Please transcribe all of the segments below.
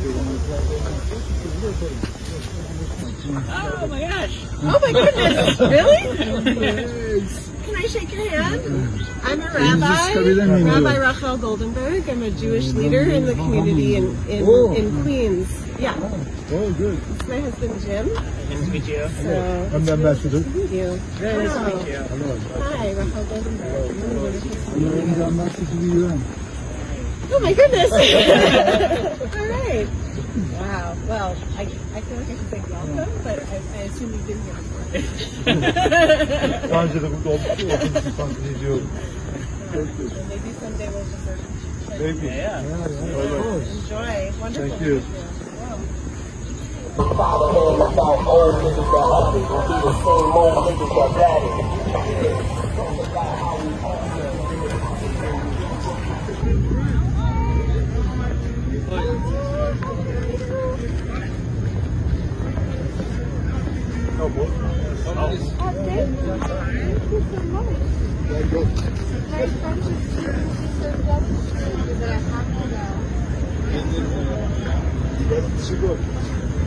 Oh my gosh. Oh my goodness, really? Can I shake your hand? I'm a rabbi, Rabbi Rachel Goldenberg. I'm a Jewish leader in the community in Queens. Yeah. Oh, good. It's my husband Jim. Nice to meet you. So, I'm the ambassador. thank you. Very nice to meet you. Hi, Rachel Goldenberg. I'm the ambassador to the UN. Oh my goodness. All right. Wow. Well, I feel like I should say welcome, but I assume you've been here before. Daha önce de burada olduk. Olduğunuz için takdir ediyorum. Maybe someday we'll just Maybe. Yeah. enjoy. Wonderful. Thank you.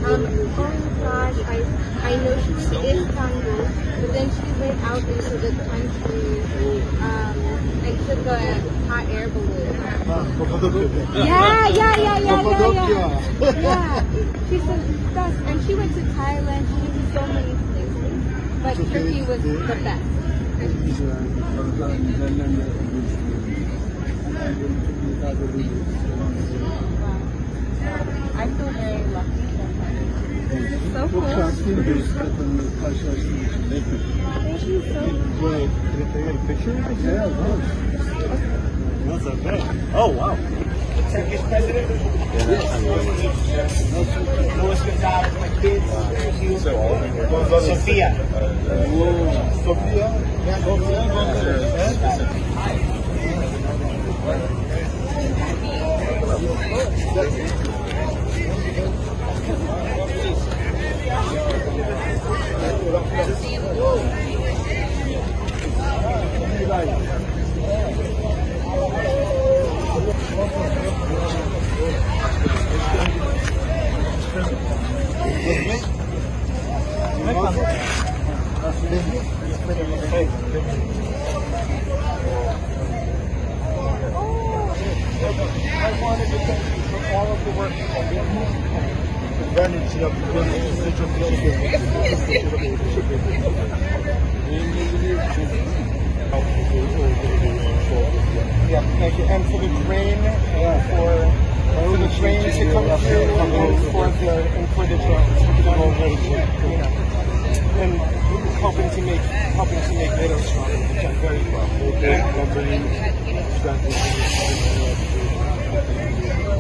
Oh gosh, I know she was in Istanbul, but then she went out into the country and took a hot air balloon. Yeah. Yeah. She's the best. And she went to Thailand, she went to so many places. But Turkey was the best. I feel very lucky. So Çok cool. şanslıyım bir kadınla karşılaştığım için. Thank you so much. Well, can I take a picture? Yeah, of course. What's up, man? Oh, wow. Turkish president? Louis Gonzalez, my kids. Sophia. Sofia. I wanted to thank you for all of the work you've done. Ben için yaptıklarınız size çok teşekkür ederim. Yeah, thank you. And for the train, for the train to come through, and for the drones, and helping to make NATO stronger, which I'm very proud of.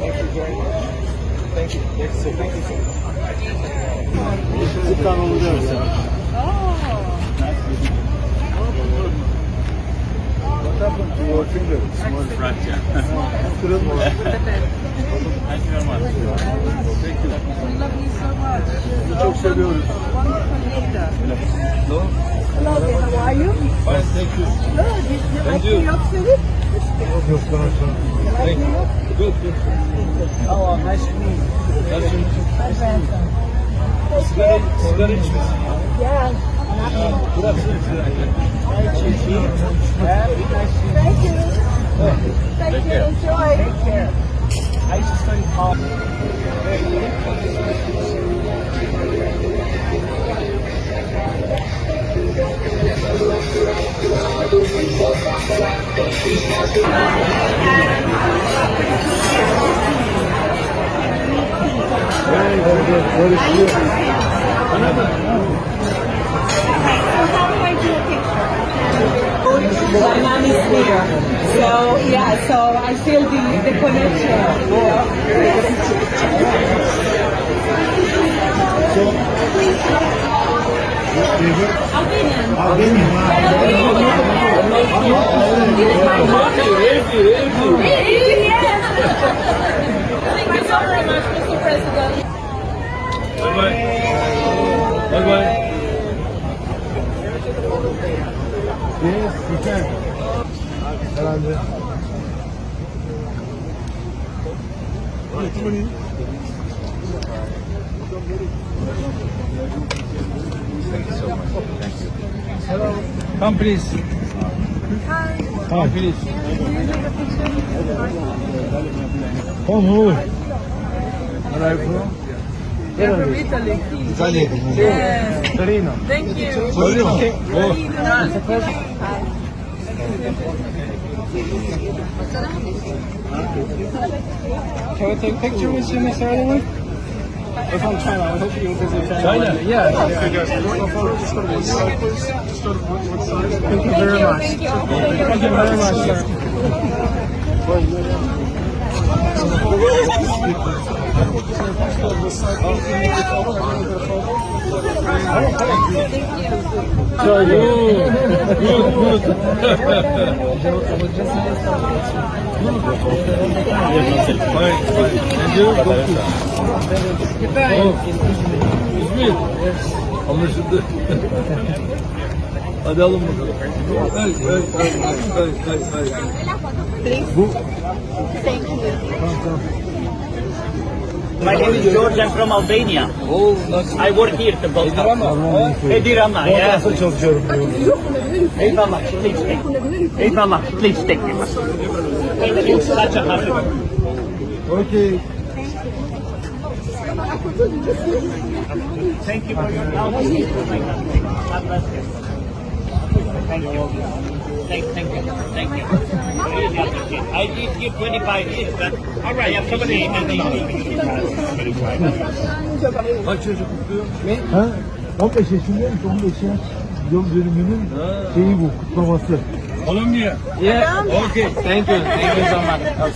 Thank you very much. Thank you. Thank you so much. Sit down over there. What happened to your finger? Small fracture. Kırılma. Thank you very much. Thank you. We love you so much. Sizi çok seviyoruz. Hello, how are you? Fine, thank you. Good. You like New York City? Yok, thank you. Good. Oh, nice to meet you. Nice to meet you. My grandson. Sigara içmişsin. Yeah. Good afternoon. Thank you. Thank you. Enjoy. Take care. I used to study college. Very good. Very good. My mom is here. So, yeah, so I feel the connection. Thank you so very much, Mr. President. Bye-bye. Bye-bye. Yes, you can. Herhalde. Come please. Come please. Come over. Where are you from? Yeah, from Italy. Italy. Yes. Torino. Thank you. Torino. Oh. Can we take a picture with you, Miss Early? We're from China. I hope you visit China. China? Yeah. Okay, guys, you want a photo just go to one side, please? Just go to one side. Thank you very much. Thank you. Thank you very much, sir. So good. Fine. And you? İzmir. Anlaşıldı. Hadi alın bakalım. Bu. My name is George. I'm from Albania. Oh, nasıl? I work here to both. Edirama, yeah. Nasıl çalışıyorum? Hey, Mama, please take. Hey, Mama, please take me. It's such a hassle. Okay. Thank you for your help. God bless you. Thank you. Thank you. Thank you. Really appreciate it. I did here 25 years, but all right, I'm somebody in Kaç çocuk kutluyor? Ha? 15 yaşındayım, 15 yaş yıl dönümünün şeyi bu, kutlaması. Kolombiya. Yeah. Okay. Thank you. Thank you so much.